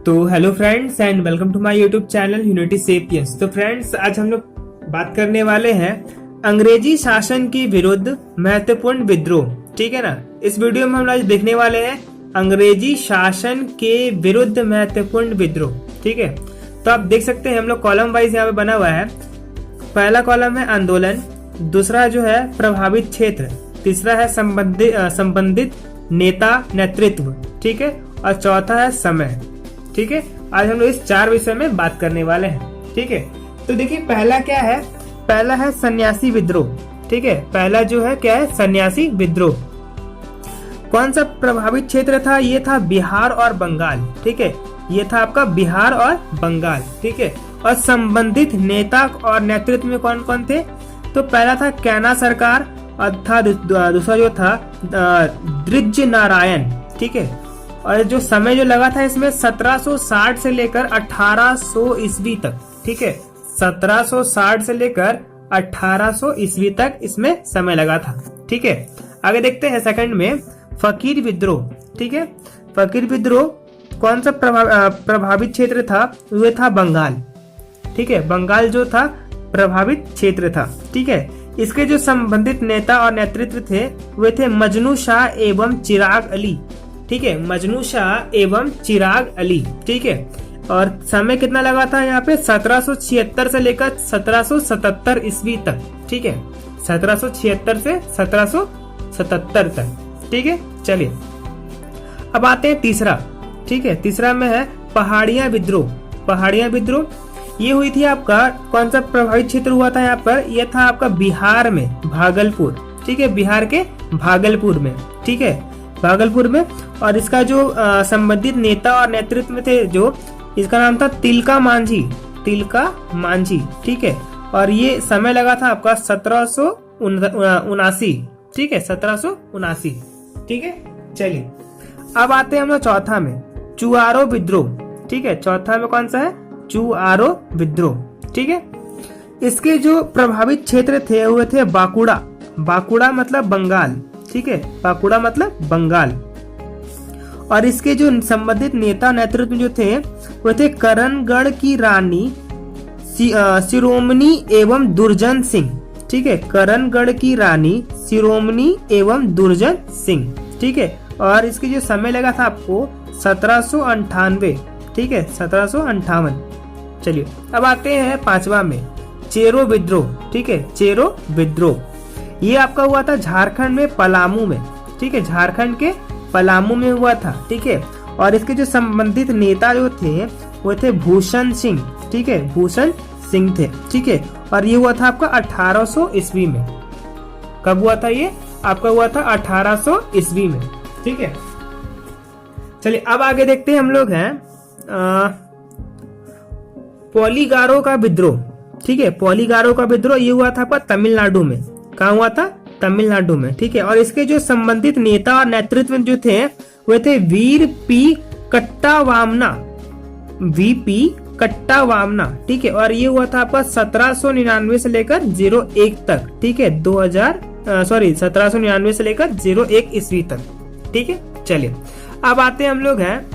तो hello friends and welcome to my YouTube channel Unity Sapiens. तो friends आज हम लोग बात करने वाले हैं अंग्रेजी शासन के विरुद्ध महत्वपूर्ण विद्रोह। ठीक है ना। इस वीडियो में हम आज देखने वाले हैं अंग्रेजी शासन के विरुद्ध महत्वपूर्ण विद्रोह। ठीक है, तो आप देख सकते हैं हम लोग कॉलम वाइज यहाँ पे बना हुआ है। पहला कॉलम है आंदोलन, दूसरा जो है प्रभावित क्षेत्र, तीसरा है संबंधित नेता नेतृत्व, ठीक है, और चौथा है समय। ठीक है, आज हम लोग इस 4 विषय में बात करने वाले हैं। ठीक है, तो देखिए पहला क्या है, पहला है सन्यासी विद्रोह। ठीक है, पहला जो है क्या है, सन्यासी विद्रोह। कौन सा प्रभावित क्षेत्र था, ये था बिहार और बंगाल। ठीक है, ये था आपका बिहार और बंगाल। ठीक है, और संबंधित नेता और नेतृत्व में कौन कौन थे, तो पहला था कैना सरकार और था दूसरा जो था द्विज नारायण। ठीक है, और जो समय जो लगा था इसमें 1760 से लेकर 1800 ईस्वी तक। ठीक है, 1760 से लेकर 1800 ईस्वी तक इसमें समय लगा था। ठीक है, आगे देखते हैं सेकंड में फकीर विद्रोह। ठीक है, फकीर विद्रोह कौन सा प्रभावित क्षेत्र था, वह था बंगाल। ठीक है, बंगाल जो था प्रभावित क्षेत्र था। ठीक है, इसके जो संबंधित नेता और नेतृत्व थे वे थे मजनू शाह एवं चिराग अली। ठीक है, मजनू शाह एवं चिराग अली। ठीक है, और समय कितना लगा था यहाँ पे, 1776 से लेकर 1777 ईस्वी तक। ठीक है, 1776 से 1777 तक। ठीक है, चलिए अब आते हैं तीसरा। ठीक है, तीसरा में है पहाड़िया विद्रोह। पहाड़िया विद्रोह ये हुई थी आपका, कौन सा प्रभावित क्षेत्र हुआ था यहाँ पर, यह था आपका बिहार में भागलपुर। ठीक है, बिहार के भागलपुर में। ठीक है, भागलपुर में, और इसका जो संबंधित नेता और नेतृत्व में थे, जो इसका नाम था तिलका मांझी। तिलका मांझी। ठीक है, और ये समय लगा था आपका 1779। ठीक है, 1779। ठीक है, चलिए अब आते हैं हम लोग चौथा में चुआरो विद्रोह। ठीक है, चौथा में कौन सा है, चुआरो विद्रोह। ठीक है, इसके जो प्रभावित क्षेत्र थे वो थे बांकुड़ा। बांकुड़ा मतलब बंगाल। ठीक है, बांकुड़ा मतलब बंगाल, और इसके जो संबंधित नेता नेतृत्व जो थे वो थे करणगढ़ की रानी शिरोमणि एवं दुर्जन सिंह। ठीक है, करणगढ़ की रानी शिरोमणि एवं दुर्जन सिंह। ठीक है, और इसके जो समय लगा था आपको 1798। ठीक है, 1758। चलिए अब आते हैं पांचवा में चेरो विद्रोह। ठीक है, चेरो विद्रोह ये आपका हुआ था झारखंड में पलामू में। ठीक है, झारखंड के पलामू में हुआ था। ठीक है, और इसके जो संबंधित नेता जो थे वो थे भूषण सिंह। ठीक है, भूषण सिंह थे। ठीक है, और ये हुआ था आपका 1800 ईस्वी में। कब हुआ था ये, आपका हुआ था 1800 ईस्वी में। ठीक है, चलिए अब आगे देखते हैं हम लोग हैं पोलीगारो का विद्रोह। ठीक है, पोलीगारो का विद्रोह ये हुआ था आपका तमिलनाडु में। कहाँ हुआ था, तमिलनाडु में। ठीक है, और इसके जो संबंधित नेता और नेतृत्व जो थे वे थे वीर पी कट्टावामना। वीपी कट्टावामना। ठीक है, और ये हुआ था आपका 1799 से लेकर 01 तक। ठीक है, 1799 से लेकर 01 ईस्वी तक। ठीक है, चलिए अब आते हैं हम लोग हैं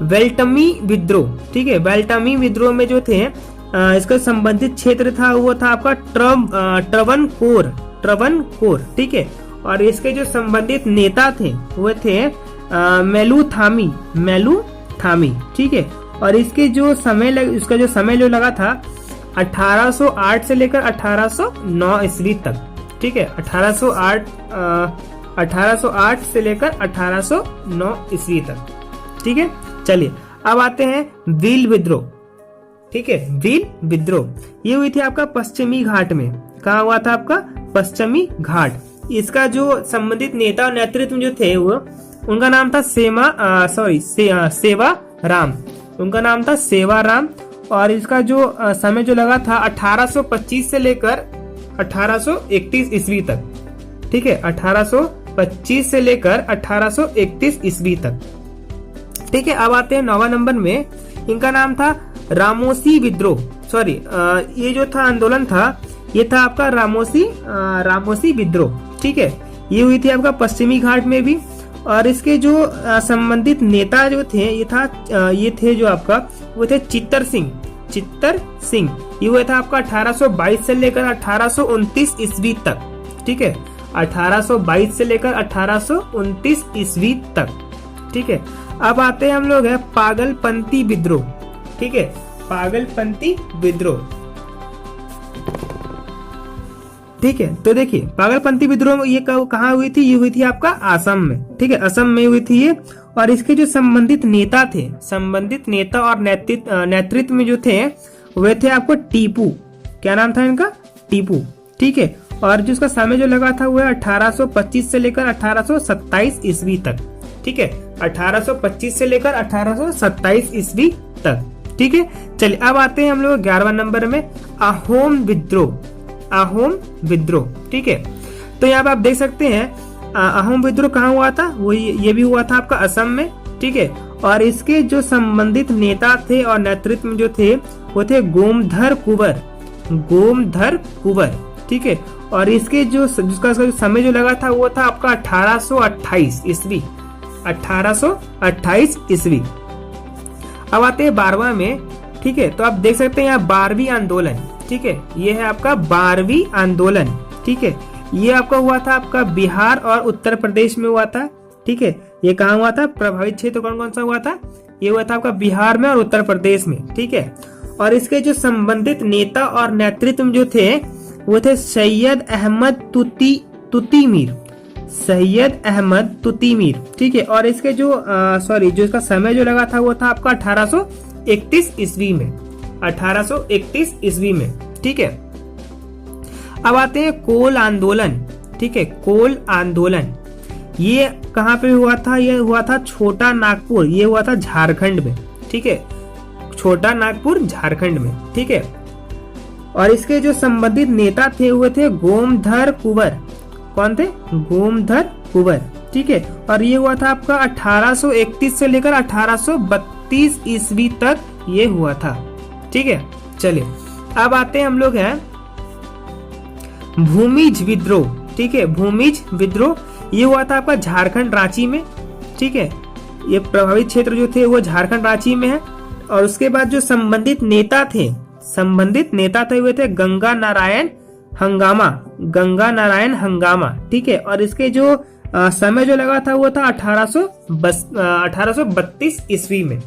वेल्टमी विद्रोह। ठीक है, वेल्टमी विद्रोह में जो थे इसका संबंधित क्षेत्र था वो था आपका ट्रवनकोर। ठीक है, और इसके जो संबंधित नेता थे वो थे मेलूथामी। ठीक है, और इसके जो इसका जो समय जो लगा था 1808 से लेकर 1809 ईस्वी तक। ठीक है, 1808 से लेकर 1809 ईस्वी तक। ठीक है, चलिए अब आते हैं भील विद्रोह। ठीक है, भील विद्रोह ये हुई थी आपका पश्चिमी घाट में। कहाँ हुआ था आपका, पश्चिमी घाट। इसका जो संबंधित नेता और नेतृत्व जो थे वो, उनका नाम था सेवा राम। उनका नाम था सेवा राम, और इसका जो समय जो लगा था 1825 से लेकर 1831 ईस्वी तक। ठीक है, 1825 से लेकर 1831 ईस्वी तक। ठीक है, अब आते हैं 9वां नंबर में, इनका नाम था रामोसी विद्रोह। सॉरी, ये जो था आंदोलन था ये था आपका रामोसी विद्रोह। ठीक है, ये हुई थी आपका पश्चिमी घाट में भी, और इसके जो संबंधित नेता जो थे ये थे जो आपका वो थे चित्तर सिंह। ये हुआ था आपका 1822 से लेकर 1829 ईस्वी तक। ठीक है, 1822 से लेकर 1829 ईस्वी तक। ठीक है, अब आते हैं हम लोग है पागलपंती विद्रोह। ठीक है, पागलपंती विद्रोह। ठीक है, तो देखिए पागलपंती विद्रोह ये कहाँ हुई थी? ये हुई थी आपका असम में। ठीक है, असम में हुई थी ये। और इसके जो संबंधित नेता और नेतृत्व में जो थे वे थे आपको टीपू। क्या नाम था इनका? टीपू। ठीक है, और जो उसका समय जो लगा था वो है 1825 से लेकर 1827 ईस्वी तक। ठीक है, 1825 से लेकर 1827 ईस्वी तक। ठीक है, चलिए अब आते हैं हम लोग 11वां नंबर में अहोम विद्रोह। ठीक है, तो यहाँ पे आप देख सकते हैं अहोम विद्रोह कहाँ हुआ था? वो ये भी हुआ था आपका असम में। ठीक है, और इसके जो संबंधित नेता थे और नेतृत्व में जो थे वो थे गोमधर कुंवर। ठीक है, और इसके जिसका समय जो लगा था वो था आपका 1828 ईस्वी। 1828 ईस्वी। अब आते हैं 12वां में। ठीक है, तो आप देख सकते हैं यहाँ 12वीं आंदोलन। ठीक है, ये है आपका 12वीं आंदोलन। ठीक है, ये आपका हुआ था आपका बिहार और उत्तर प्रदेश में हुआ था। ठीक है, ये कहाँ हुआ था? प्रभावित क्षेत्र कौन कौन सा हुआ था? ये हुआ था आपका बिहार में और उत्तर प्रदेश में। ठीक है, और इसके जो संबंधित नेता और नेतृत्व जो थे वो थे सैयद अहमद तुतीमीर। ठीक है, और इसके जो जो इसका समय जो लगा था वो था आपका 1831 ईस्वी में। 1831 ईस्वी में। ठीक है, अब आते हैं कोल आंदोलन। ठीक है, कोल आंदोलन ये कहाँ पे हुआ था? ये हुआ था छोटा नागपुर। ये हुआ था झारखंड में। ठीक है, छोटा नागपुर झारखंड में। ठीक है, और इसके जो संबंधित नेता थे वो थे गोमधर कुंवर। कौन थे? गोमधर कुंवर। ठीक है, और ये हुआ था आपका 1831 से लेकर 1832 ईस्वी तक ये हुआ था। ठीक है, चलिए अब आते हैं हम लोग हैं भूमिज विद्रोह। ठीक है, भूमिज विद्रोह ये हुआ था आपका झारखंड रांची में। ठीक है, ये प्रभावित क्षेत्र जो थे वो झारखंड रांची में है। और उसके बाद जो संबंधित नेता थे हुए थे गंगा नारायण हंगामा। ठीक है, और इसके जो समय जो लगा था वो था 1832 ईस्वी में।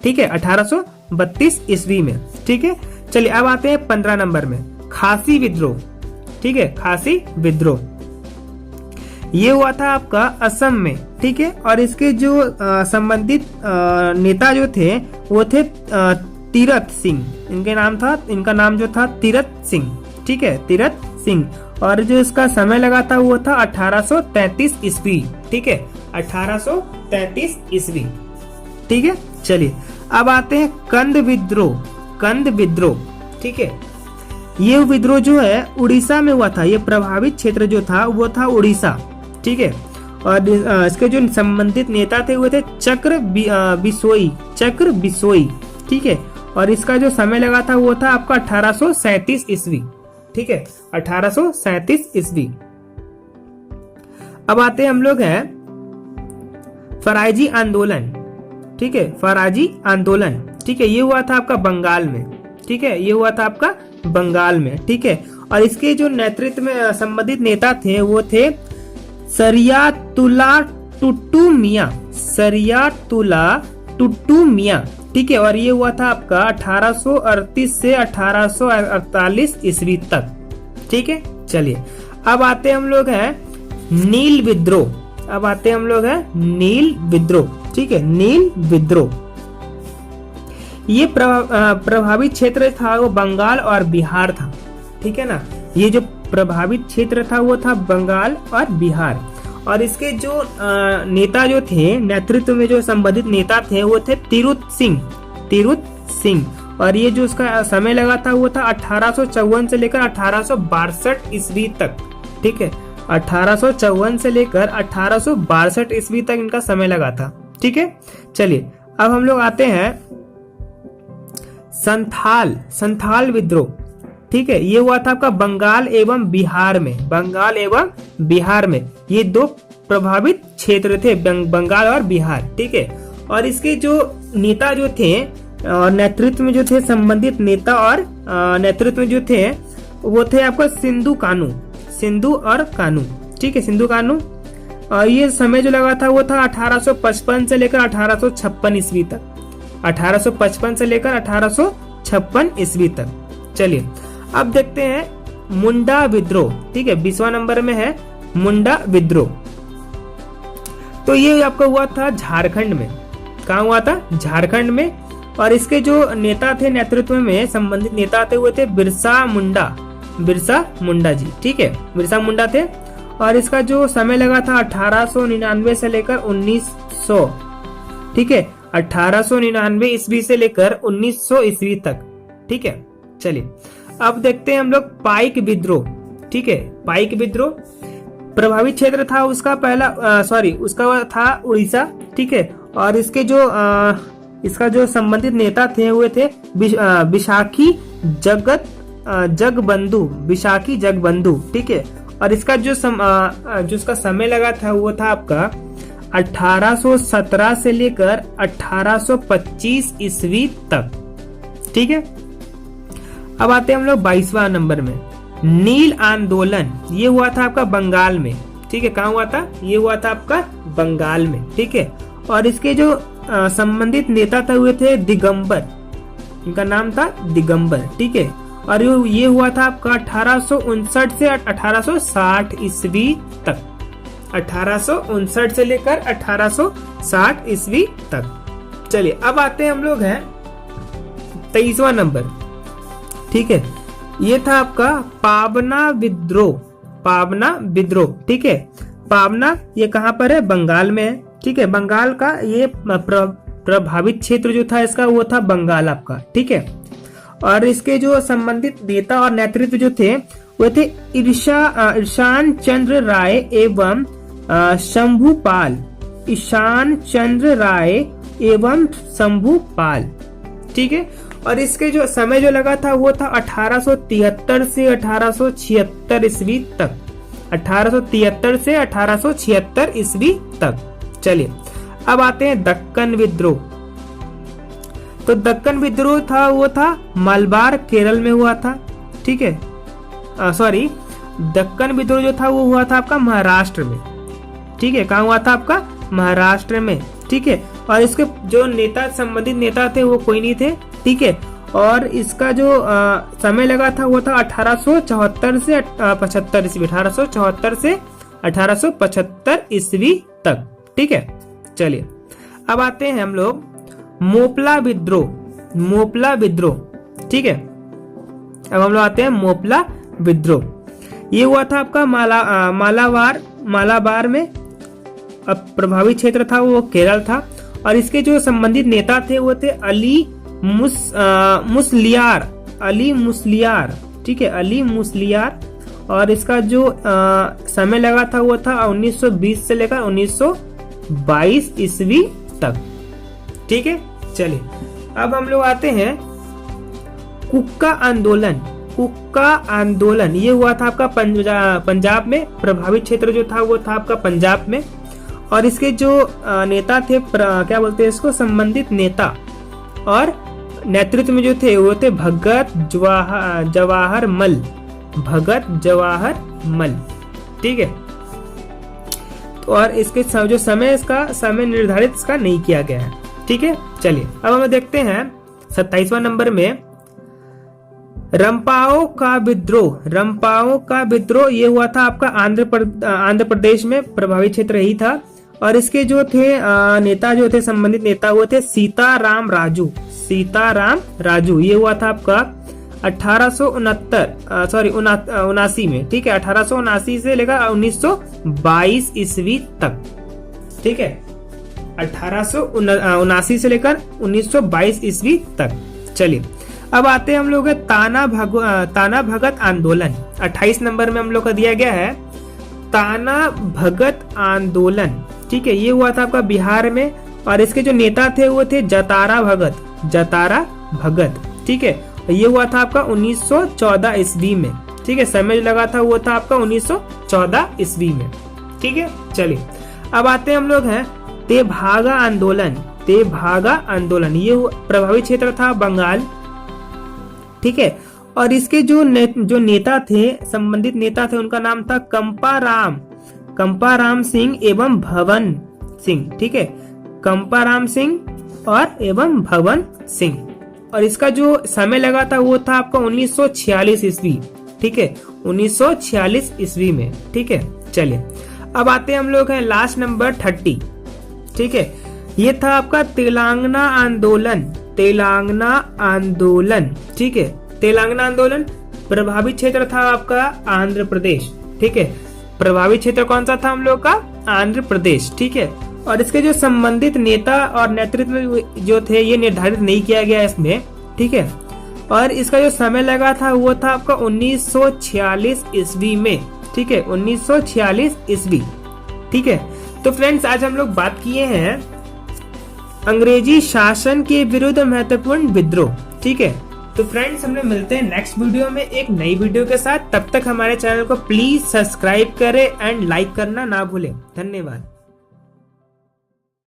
ठीक है, 1832 ईस्वी में। ठीक है, चलिए अब आते हैं 15 नंबर में खासी विद्रोह। ठीक है, खासी विद्रोह ये हुआ था आपका असम में। ठीक है, और इसके जो संबंधित नेता जो थे वो थे तीरथ सिंह। इनका नाम जो था तीरथ सिंह। ठीक है, तीरथ सिंह। और जो इसका समय लगा था वो था 1833 ईस्वी। ठीक है, 1833 ईस्वी। ठीक है, चलिए अब आते हैं कंद विद्रोह। ठीक है, ये विद्रोह जो है उड़ीसा में हुआ था। ये प्रभावित क्षेत्र जो था वो था उड़ीसा। ठीक है, और इसके जो संबंधित नेता थे वो थे चक्र बिसोई। ठीक है, और इसका जो समय लगा था वो था आपका 1837 ईस्वी। ठीक है, 1837 ईस्वी। अब आते हैं हम लोग हैं फराजी आंदोलन। ठीक है, फराजी आंदोलन। ठीक है, ये हुआ था आपका बंगाल में। ठीक है, ये हुआ था आपका बंगाल में। ठीक है, और इसके जो नेतृत्व में संबंधित नेता थे वो थे सरियातुल्ला टुटू मियां। ठीक है, और ये हुआ था आपका 1838 से 1848 ईस्वी तक। ठीक है, चलिए अब आते हम लोग हैं नील विद्रोह। ठीक है, नील विद्रोह ये प्रभावित क्षेत्र था वो बंगाल और बिहार था। ठीक है ना, ये जो प्रभावित क्षेत्र था वो था बंगाल और बिहार। और इसके जो नेता जो थे नेतृत्व में जो संबंधित नेता थे वो थे तीरुत सिंह। और ये जो उसका समय लगा था वो था 1854 से लेकर 1862 ईस्वी तक। ठीक है, 1854 से लेकर 1862 ईस्वी तक इनका समय लगा था। ठीक है, चलिए अब हम लोग आते हैं संथाल विद्रोह। ठीक है, ये हुआ था आपका बंगाल एवं बिहार में, बंगाल एवं बिहार में ये दो प्रभावित क्षेत्र थे, बंगाल और बिहार। ठीक है, और इसके जो नेता जो थे और नेतृत्व में जो थे, संबंधित नेता और नेतृत्व में जो थे वो थे आपका सिंधु कानू, सिंधु और कानू। ठीक है, सिंधु कानू। और ये समय जो लगा था वो था 1855 से लेकर 1856 ईस्वी तक, 1855 से लेकर 1856 ईस्वी तक। चलिए अब देखते हैं मुंडा विद्रोह। ठीक है, 20वां नंबर में है मुंडा विद्रोह। तो ये आपका हुआ था झारखंड में। कहाँ हुआ था? झारखंड में। और इसके जो नेता थे, नेतृत्व में संबंधित नेता थे, वो थे बिरसा मुंडा, बिरसा मुंडा जी। ठीक है, बिरसा मुंडा थे। और इसका जो समय लगा था 1899 से लेकर 1900। ठीक है, 1899 ईस्वी से लेकर 1900 ईस्वी तक। ठीक है, चलिए अब देखते हैं हम लोग पाइक विद्रोह। ठीक है, पाइक विद्रोह प्रभावित क्षेत्र था उसका पहला उसका था उड़ीसा। ठीक है, और इसके जो इसका जो संबंधित नेता थे वो थे विशाखी जगबंधु, विशाखी जगबंधु। ठीक है, और इसका जो उसका समय लगा था वो था आपका 1817 से लेकर 1825 ईस्वी तक। ठीक है, अब आते हैं हम लोग 22वां नंबर में, नील आंदोलन। ये हुआ था आपका बंगाल में। ठीक है, कहाँ हुआ था? ये हुआ था आपका बंगाल में। ठीक है, और इसके जो संबंधित नेता थे हुए थे दिगंबर, इनका नाम था दिगंबर। ठीक है, और ये हुआ था आपका 1859 से 1860 ईस्वी तक, 1859 से लेकर 1860 ईस्वी तक। चलिए अब आते हैं हम लोग हैं 23वां नंबर। ठीक है, ये था आपका पाबना विद्रोह, पाबना विद्रोह। ठीक है, पाबना ये कहाँ पर है? बंगाल में है। ठीक है, बंगाल का ये प्रभावित क्षेत्र जो था इसका वो था बंगाल आपका। ठीक है, और इसके जो संबंधित नेता और नेतृत्व जो थे वो थे ईशान चंद्र राय एवं शंभुपाल, ईशान चंद्र राय एवं शंभुपाल। ठीक है, और इसके जो समय जो लगा था वो था 1873 से 1876 ईस्वी तक, 1873 से 1876 ईस्वी तक। चलिए अब आते हैं दक्कन विद्रोह। तो दक्कन विद्रोह था वो था मलबार केरल में हुआ था। ठीक है, दक्कन विद्रोह जो था वो हुआ था आपका महाराष्ट्र में। ठीक है, कहाँ हुआ था? आपका महाराष्ट्र में। ठीक है, और इसके जो नेता संबंधित नेता थे वो कोई नहीं थे। ठीक है, और इसका जो समय लगा था वो था 1874 से 75 ईस्वी, 1874 से 1875 ईस्वी तक। ठीक है, चलिए अब आते हैं हम लोग मोपला विद्रोह, मोपला विद्रोह। ठीक है, अब हम लोग आते हैं मोपला विद्रोह। ये हुआ था आपका मालाबार में। अब प्रभावित क्षेत्र था वो केरल था। और इसके जो संबंधित नेता थे वो थे अली मुसलियार, अली मुसलियार। ठीक है, अली मुसलियार। और इसका जो समय लगा था वो था 1920 से लेकर 1922 ईस्वी तक। ठीक है, चलिए अब हम लोग आते हैं कुक्का आंदोलन। कुक्का आंदोलन ये हुआ था आपका पंजाब में। प्रभावित क्षेत्र जो था वो था आपका पंजाब में। और इसके जो नेता थे, क्या बोलते हैं इसको, संबंधित नेता और नेतृत्व में जो थे वो थे भगत जवाहर मल, भगत जवाहर मल। ठीक है, तो और इसके जो समय, इसका समय निर्धारित इसका नहीं किया गया है। ठीक है, चलिए अब हम देखते हैं 27वां नंबर में रंपाओ का विद्रोह। रंपाओ का विद्रोह ये हुआ था आपका आंध्र प्रदेश में। प्रभावित क्षेत्र यही था। और इसके जो थे नेता जो थे, संबंधित नेता वो थे सीताराम राजू, सीताराम राजू। ये हुआ था आपका 1879 में। ठीक है, 1879 से लेकर 1922 ईस्वी तक। ठीक है, 1879 से लेकर 1922 ईस्वी तक। चलिए अब आते हैं हम लोग ताना भगत आंदोलन। 28 नंबर में हम लोग का दिया गया है ताना भगत आंदोलन। ठीक है, ये हुआ था आपका बिहार में। और इसके जो नेता थे वो थे जतारा भगत, जतारा भगत। ठीक है, ये हुआ था आपका 1914 ईस्वी में। ठीक है, समय जो लगा था वो था आपका 1914 ईस्वी में। ठीक है, चलिए अब आते हैं हम लोग हैं तेभागा आंदोलन। तेभागा आंदोलन ये प्रभावित क्षेत्र था बंगाल। ठीक है, और इसके जो नेता थे, संबंधित नेता थे, उनका नाम था कंपाराम सिंह एवं भवन सिंह। ठीक है, कंपाराम सिंह और एवं भवन सिंह। और इसका जो समय लगा था वो था आपका 1946 ईस्वी। ठीक है, 1946 ईस्वी में। ठीक है, चलिए अब आते हैं हम लोग हैं लास्ट नंबर 30। ठीक है, ये था आपका तेलंगाना आंदोलन। तेलंगाना आंदोलन। ठीक है, तेलंगाना आंदोलन प्रभावित क्षेत्र था आपका आंध्र प्रदेश। ठीक है, प्रभावित क्षेत्र कौन सा था हम लोग का? आंध्र प्रदेश। ठीक है, और इसके जो संबंधित नेता और नेतृत्व जो थे ये निर्धारित नहीं किया गया इसमें। ठीक है, और इसका जो समय लगा था वो था आपका 1946 ईस्वी में। ठीक है, 1946 ईस्वी। ठीक है, तो फ्रेंड्स आज हम लोग बात किए हैं अंग्रेजी शासन के विरुद्ध महत्वपूर्ण विद्रोह। ठीक है, तो फ्रेंड्स हम लोग मिलते हैं नेक्स्ट वीडियो में एक नई वीडियो के साथ। तब तक हमारे चैनल को प्लीज सब्सक्राइब करें एंड लाइक करना ना भूलें। धन्यवाद।